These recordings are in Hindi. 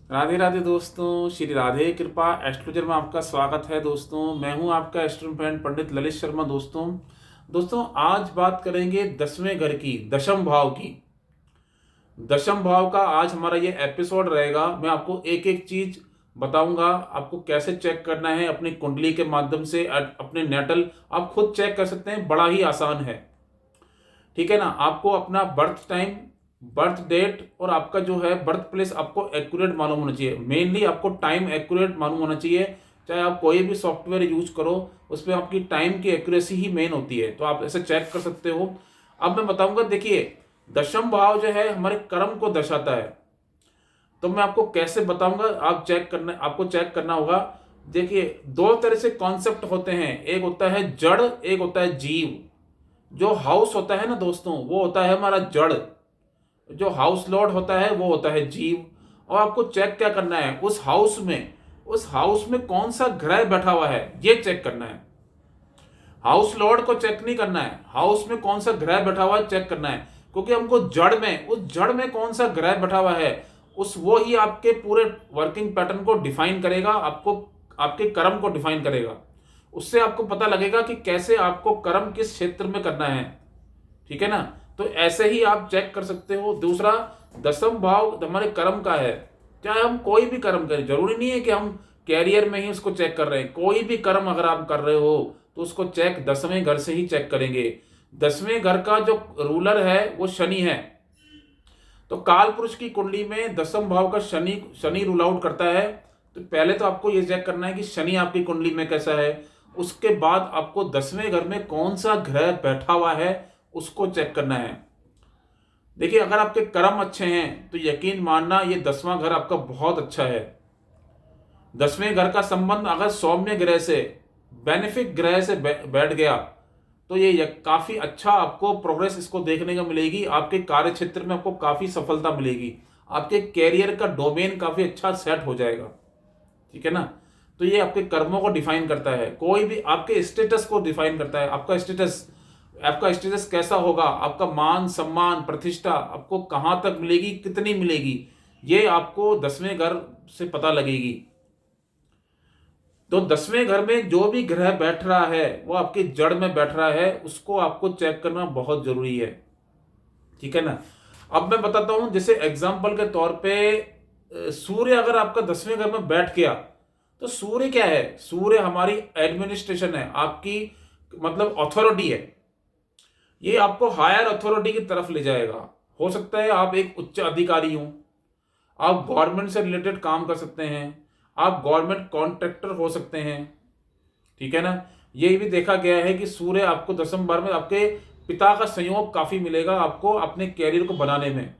राधे राधे दोस्तों, श्री राधे कृपा एस्ट्रोलॉजर में आपका स्वागत है। दोस्तों मैं हूं आपका एस्ट्रो फ्रेंड पंडित ललित शर्मा। दोस्तों आज बात करेंगे 10वें घर की, दशम भाव की। दशम भाव का आज हमारा ये एपिसोड रहेगा। मैं आपको एक एक चीज बताऊंगा, आपको कैसे चेक करना है अपनी कुंडली के माध्यम से। अपने नेटल आप खुद चेक कर सकते हैं, बड़ा ही आसान है। ठीक है ना। आपको अपना बर्थ टाइम, बर्थ डेट और आपका जो है बर्थ प्लेस आपको एक्यूरेट मालूम होना चाहिए। मेनली आपको टाइम एक्यूरेट मालूम होना चाहिए। चाहे आप कोई भी सॉफ्टवेयर यूज करो, उसमें आपकी टाइम की एक्यूरेसी ही मेन होती है, तो आप ऐसे चेक कर सकते हो। अब मैं बताऊंगा, देखिए दशम भाव जो है हमारे कर्म को दर्शाता है, तो मैं आपको कैसे बताऊंगा। आपको चेक करना होगा। देखिए दो तरह से कॉन्सेप्ट होते हैं, एक होता है जड़, एक होता है जीव। जो हाउस होता है ना दोस्तों, वो होता है हमारा जड़। जो हाउस लॉर्ड होता है वो होता है जीव। और आपको चेक क्या करना है, उस हाउस में कौन सा ग्रह बैठा हुआ है ये चेक करना है। हाउस लॉर्ड को चेक नहीं करना है, हाउस में कौन सा ग्रह बैठा हुआ है चेक करना है। क्योंकि हमको उस जड़ में कौन सा ग्रह बैठा हुआ है, उस वो ही आपके पूरे वर्किंग पैटर्न को डिफाइन करेगा, आपको आपके कर्म को डिफाइन करेगा। उससे आपको पता लगेगा कि कैसे आपको कर्म किस क्षेत्र में करना है। ठीक है ना। तो ऐसे ही आप चेक कर सकते हो। दूसरा, दसम भाव हमारे कर्म का है। चाहे हम कोई भी कर्म करें, जरूरी नहीं है कि हम कैरियर में ही उसको चेक कर रहे हैं। कोई भी कर्म अगर आप कर रहे हो तो उसको चेक 10वें घर से ही चेक करेंगे। 10वें घर का जो रूलर है वो शनि है। तो काल पुरुष की कुंडली में दसम भाव का शनि शनि रूल आउट करता है। तो पहले तो आपको ये चेक करना है कि शनि आपकी कुंडली में कैसा है। उसके बाद आपको 10वें घर में कौन सा ग्रह बैठा हुआ है उसको चेक करना है। देखिए अगर आपके कर्म अच्छे हैं तो यकीन मानना ये 10वां घर आपका बहुत अच्छा है। 10वें घर का संबंध अगर सौम्य ग्रह से, बेनिफिक ग्रह से बैठ गया तो ये काफी अच्छा आपको प्रोग्रेस इसको देखने को मिलेगी। आपके कार्य क्षेत्र में आपको काफी सफलता मिलेगी। आपके कैरियर का डोमेन काफी अच्छा सेट हो जाएगा। ठीक है ना। तो ये आपके कर्मों को डिफाइन करता है, कोई भी आपके स्टेटस को डिफाइन करता है। आपका स्टेटस कैसा होगा, आपका मान सम्मान प्रतिष्ठा आपको कहां तक मिलेगी, कितनी मिलेगी, ये आपको 10वें घर से पता लगेगी। तो 10वें घर में जो भी ग्रह बैठ रहा है वो आपके जड़ में बैठ रहा है, उसको आपको चेक करना बहुत जरूरी है। ठीक है ना। अब मैं बताता हूं, जैसे एग्जाम्पल के तौर पे सूर्य अगर आपका 10वें घर में बैठ गया तो सूर्य क्या है, सूर्य हमारी एडमिनिस्ट्रेशन है, आपकी मतलब अथॉरिटी है। ये आपको हायर अथॉरिटी की तरफ ले जाएगा। हो सकता है आप एक उच्च अधिकारी हो, आप गवर्नमेंट से रिलेटेड काम कर सकते हैं, आप गवर्नमेंट कॉन्ट्रैक्टर हो सकते हैं। ठीक है ना। ये भी देखा गया है कि सूर्य आपको 10वें भाव में, आपके पिता का सहयोग काफी मिलेगा आपको अपने कैरियर को बनाने में।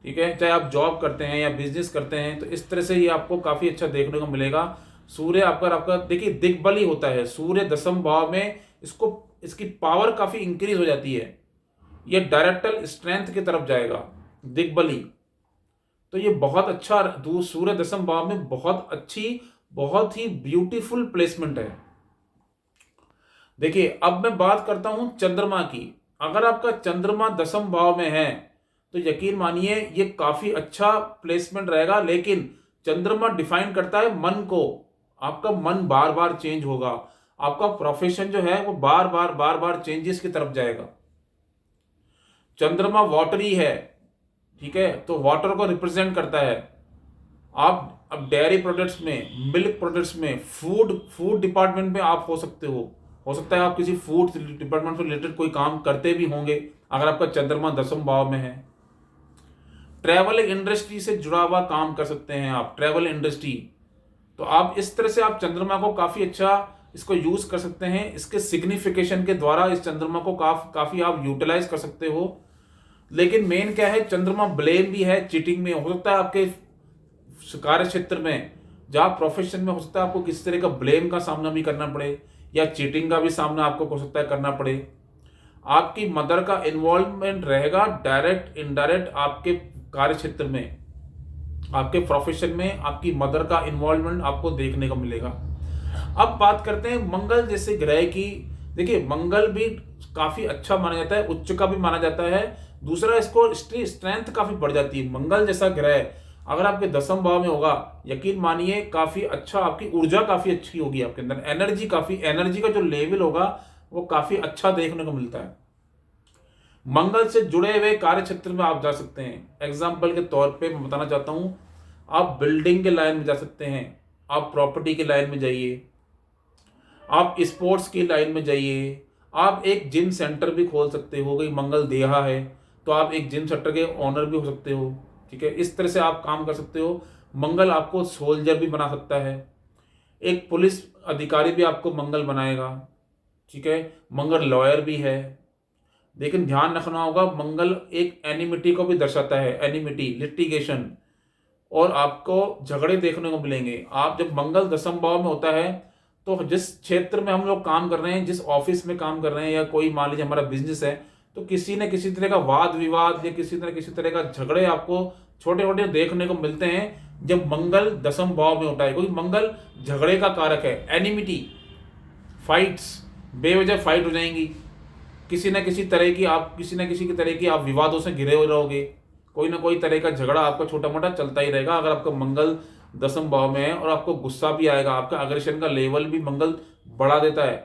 ठीक है, चाहे आप जॉब करते हैं या बिजनेस करते हैं, तो इस तरह से ये आपको काफी अच्छा देखने को मिलेगा। सूर्य आपका देखिए दिग्बली होता है, सूर्य 10वें भाव में इसको इसकी पावर काफी इंक्रीज हो जाती है। ये डायरेक्टर स्ट्रेंथ की तरफ जाएगा, दिग्बली। तो ये बहुत अच्छा, सूर्य 10वें भाव में बहुत अच्छी, बहुत ही ब्यूटीफुल प्लेसमेंट है। देखिए अब मैं बात करता हूं चंद्रमा की। अगर आपका चंद्रमा 10वें भाव में है तो यकीन मानिए ये काफी अच्छा प्लेसमेंट रहेगा। लेकिन चंद्रमा डिफाइन करता है मन को। आपका मन बार बार चेंज होगा, आपका प्रोफेशन जो है वो बार बार चेंजेस की तरफ जाएगा। चंद्रमा वाटरी है। ठीक है, तो वाटर को रिप्रेजेंट करता है। आप अब डेयरी प्रोडक्ट्स में, मिल्क प्रोडक्ट्स में, फूड फूड डिपार्टमेंट में आप हो सकता है आप किसी फूड डिपार्टमेंट से रिलेटेड कोई काम करते भी होंगे अगर आपका चंद्रमा 10वें भाव में है। ट्रैवल इंडस्ट्री से जुड़ा हुआ काम कर सकते हैं आप, ट्रैवल इंडस्ट्री। तो आप इस तरह से आप चंद्रमा को काफी अच्छा इसको यूज कर सकते हैं। इसके सिग्निफिकेशन के द्वारा इस चंद्रमा को काफी आप यूटिलाइज कर सकते हो। लेकिन मेन क्या है, चंद्रमा ब्लेम भी है, चीटिंग में हो सकता है आपके कार्य क्षेत्र में, जहां प्रोफेशन में हो सकता है आपको किसी तरह का ब्लेम का सामना भी करना पड़े, या चीटिंग का भी सामना आपको हो सकता है करना पड़े। आपकी मदर का इन्वॉल्वमेंट रहेगा डायरेक्ट इनडायरेक्ट आपके कार्य क्षेत्र में, आपके प्रोफेशन में आपकी मदर का इन्वॉल्वमेंट आपको देखने को मिलेगा। अब बात करते हैं मंगल जैसे ग्रह की। देखिए मंगल भी काफी अच्छा माना जाता है, उच्च का भी माना जाता है। दूसरा, इसको स्ट्रेंथ काफी बढ़ जाती है। मंगल जैसा ग्रह अगर आपके दसम भाव में होगा, यकीन मानिए काफी अच्छा, आपकी ऊर्जा काफी अच्छी होगी, आपके अंदर एनर्जी का जो लेवल होगा वो काफी अच्छा देखने को मिलता है। मंगल से जुड़े हुए कार्य क्षेत्र में आप जा सकते हैं। एग्जाम्पल के तौर पे मैं बताना चाहता हूं, आप बिल्डिंग के लाइन में जा सकते हैं, आप प्रॉपर्टी की लाइन में जाइए, आप स्पोर्ट्स की लाइन में जाइए, आप एक जिम सेंटर भी खोल सकते हो, कोई मंगल देहा है तो आप एक जिम सेंटर के ओनर भी हो सकते हो। ठीक है, इस तरह से आप काम कर सकते हो। मंगल आपको सोल्जर भी बना सकता है, एक पुलिस अधिकारी भी आपको मंगल बनाएगा। ठीक है, मंगल लॉयर भी है। लेकिन ध्यान रखना होगा, मंगल एक एनिमिटी को भी दर्शाता है, एनिमिटी, लिटिगेशन, और आपको झगड़े देखने को मिलेंगे। आप जब मंगल दसम भाव में होता है तो जिस क्षेत्र में हम लोग काम कर रहे हैं, जिस ऑफिस में काम कर रहे हैं, या कोई मान लीजिए हमारा बिजनेस है, तो किसी न किसी तरह का वाद विवाद या किसी न किसी तरह का झगड़े आपको छोटे छोटे देखने को मिलते हैं जब मंगल दसम भाव में होता है, क्योंकि मंगल झगड़े का कारक है, एनिमिटी, फाइट्स, बेवजह फाइट हो जाएंगी, किसी न किसी तरह की आप विवादों से घिरे हुए रहोगे, कोई ना कोई तरह का झगड़ा आपका छोटा मोटा चलता ही रहेगा। अगर आपका मंगल दसम भाव में है, और आपको गुस्सा भी आएगा, आपका अग्रेशन का लेवल भी मंगल बढ़ा देता है,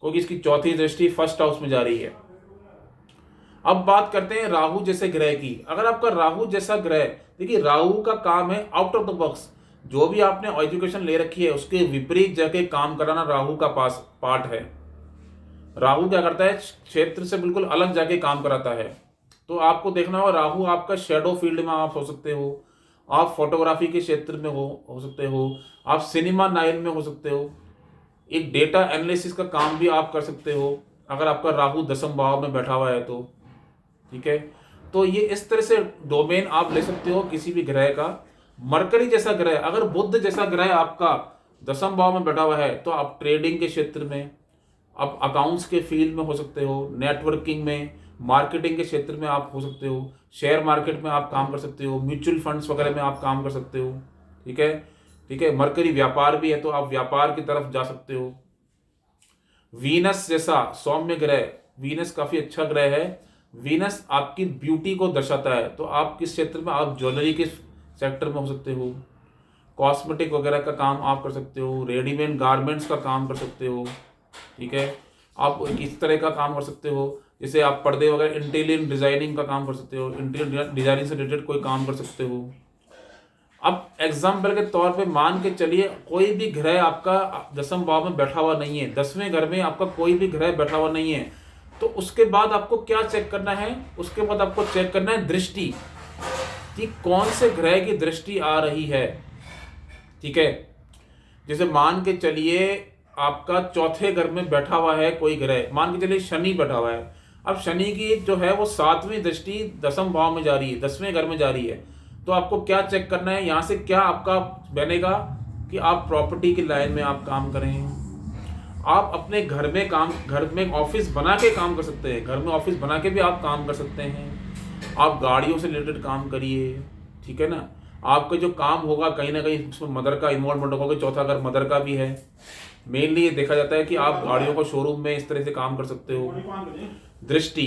क्योंकि इसकी चौथी दृष्टि फर्स्ट हाउस में जा रही है। अब बात करते हैं राहु जैसे ग्रह की। अगर आपका राहु जैसा ग्रह, देखिए राहु का काम है आउट ऑफ द बॉक्स, जो भी आपने एजुकेशन ले रखी है उसके विपरीत जाके काम कराना राहु का पार्ट है। राहु क्या करता है, क्षेत्र से बिल्कुल अलग जाके काम कराता है। तो आपको देखना होगा, राहु आपका शेडो फील्ड में आप हो सकते हो, आप फोटोग्राफी के क्षेत्र में हो सकते हो, आप सिनेमा लाइन में हो सकते हो, एक डेटा एनालिसिस का काम भी आप कर सकते हो अगर आपका राहु दसम भाव में बैठा हुआ है तो। ठीक है, तो ये इस तरह से डोमेन आप ले सकते हो किसी भी ग्रह का। मरकरी जैसा ग्रह, अगर बुध जैसा ग्रह आपका दसम भाव में बैठा हुआ है तो आप ट्रेडिंग के क्षेत्र में, आप अकाउंट्स के फील्ड में हो सकते हो, नेटवर्किंग में, मार्केटिंग के क्षेत्र में आप हो सकते हो, शेयर मार्केट में आप काम कर सकते हो, म्यूचुअल फंड्स वगैरह में आप काम कर सकते हो। ठीक है, ठीक है, मरकरी व्यापार भी है तो आप व्यापार की तरफ जा सकते हो। वीनस जैसा सौम्य ग्रह, वीनस काफी अच्छा ग्रह है, वीनस आपकी ब्यूटी को दर्शाता है, तो आप किस क्षेत्र में, आप ज्वेलरी के सेक्टर में हो सकते हो, कॉस्मेटिक वगैरह का काम आप कर सकते हो, रेडीमेड गारमेंट्स का काम कर सकते हो। ठीक है, आप इस तरह का काम कर सकते हो, जैसे आप पर्दे वगैरह, इंटीरियर डिजाइनिंग का काम कर सकते हो, इंटीरियर डिजाइनिंग से रिलेटेड कोई काम कर सकते हो। अब एग्जाम्पल के तौर पे मान के चलिए कोई भी ग्रह आपका दसम भाव में बैठा हुआ नहीं है, 10वें घर में आपका कोई भी ग्रह बैठा हुआ नहीं है, तो उसके बाद आपको क्या चेक करना है, उसके बाद आपको चेक करना है दृष्टि, कि कौन से ग्रह की दृष्टि आ रही है। ठीक है, जैसे मान के चलिए आपका चौथे घर में बैठा हुआ है कोई ग्रह, मान के चलिए शनि बैठा हुआ है। अब शनि की जो है वो 7वीं दृष्टि दसम भाव में जा रही है, 10वें घर में जा रही है, तो आपको क्या चेक करना है, यहाँ से क्या आपका बनेगा कि आप प्रॉपर्टी की लाइन में आप काम करें, आप अपने घर में ऑफिस बना के काम कर सकते हैं, घर में ऑफिस बना के भी आप काम कर सकते हैं, आप गाड़ियों से रिलेटेड काम करिए। ठीक है ना, आपका जो काम होगा कहीं ना कहीं उसमें मदर का इन्वॉल्वमेंट होगा, चौथा घर मदर का भी है। मेनली ये देखा जाता है कि आप गाड़ियों को शोरूम में इस तरह से काम कर सकते हो। दृष्टि,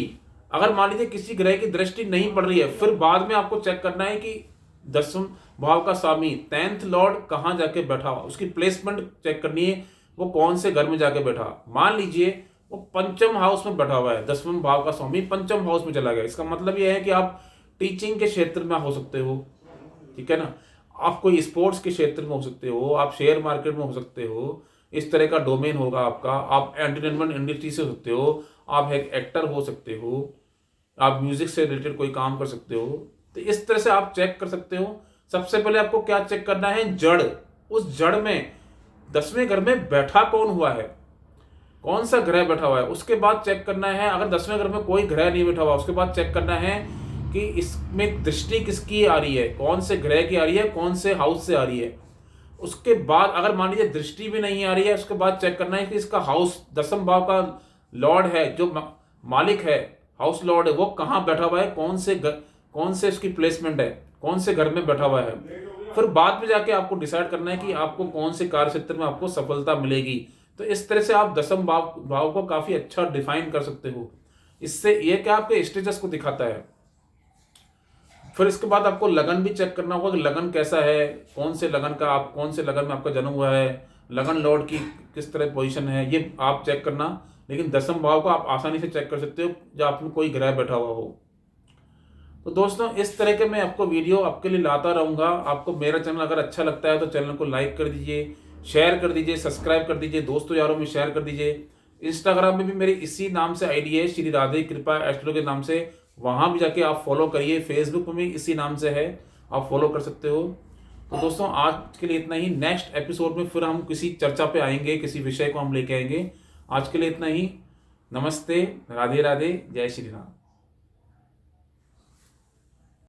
अगर मान लीजिए किसी ग्रह की दृष्टि नहीं पड़ रही है, फिर बाद में आपको चेक करना है कि दसम भाव का स्वामी 10th लॉर्ड कहाँ जाके बैठा हुआ, उसकी प्लेसमेंट चेक करनी है, वो कौन से घर में जाके बैठा। मान लीजिए वो पंचम हाउस में बैठा हुआ है, 10वें भाव का स्वामी पंचम हाउस में चला गया, इसका मतलब यह है कि आप टीचिंग के क्षेत्र में हो सकते हो। ठीक है ना, आप कोई स्पोर्ट्स के क्षेत्र में हो सकते हो, आप शेयर मार्केट में हो सकते हो, इस तरह का डोमेन होगा आपका। आप एंटरटेनमेंट इंडस्ट्री से हो सकते हो, आप एक एक्टर हो सकते हो, आप म्यूजिक से रिलेटेड कोई काम कर सकते हो। तो इस तरह से आप चेक कर सकते हो। सबसे पहले आपको क्या चेक करना है, जड़, उस जड़ में 10वें घर में बैठा कौन हुआ है, कौन सा ग्रह बैठा हुआ है। उसके बाद चेक करना है, अगर 10वें घर में कोई ग्रह नहीं बैठा हुआ, उसके बाद चेक करना है कि इसमें दृष्टि किसकी आ रही है, कौन से ग्रह की आ रही है, कौन से हाउस से आ रही है। उसके बाद अगर मान लीजिए दृष्टि भी नहीं आ रही है, उसके बाद चेक करना है कि इसका हाउस, दसम भाव का लॉर्ड है, जो मालिक है, हाउस लॉर्ड है, वो कहाँ बैठा हुआ है, कौन से इसकी प्लेसमेंट है, कौन से घर में बैठा हुआ है। फिर बाद में जाके आपको डिसाइड करना है कि आपको कौन से कार्य क्षेत्र में आपको सफलता मिलेगी। तो इस तरह से आप दसम भाव को काफी अच्छा डिफाइन कर सकते हो। इससे ये क्या आपके स्टेटस को दिखाता है। फिर इसके बाद आपको लगन भी चेक करना होगा कि लगन कैसा है, कौन से लगन में आपका जन्म हुआ है, लगन लॉर्ड की किस तरह पोजीशन है, ये आप चेक करना। लेकिन दसम भाव को आप आसानी से चेक कर सकते हो जब आप में कोई ग्रह बैठा हुआ हो। तो दोस्तों इस तरह के मैं आपको वीडियो आपके लिए लाता रहूँगा। आपको मेरा चैनल अगर अच्छा लगता है तो चैनल को लाइक कर दीजिए, शेयर कर दीजिए, सब्सक्राइब कर दीजिए, दोस्तों यारों में शेयर कर दीजिए। इंस्टाग्राम में भी मेरी इसी नाम से आईडी है, श्री राधे कृपा एस्ट्रो के नाम से, वहाँ भी जाके आप फॉलो करिए। फेसबुक में भी इसी नाम से है, आप फॉलो कर सकते हो। तो दोस्तों आज के लिए इतना ही। नेक्स्ट एपिसोड में फिर हम किसी चर्चा पे आएंगे, किसी विषय को हम लेके आएंगे। आज के लिए इतना ही। नमस्ते, राधे राधे, जय श्री राम।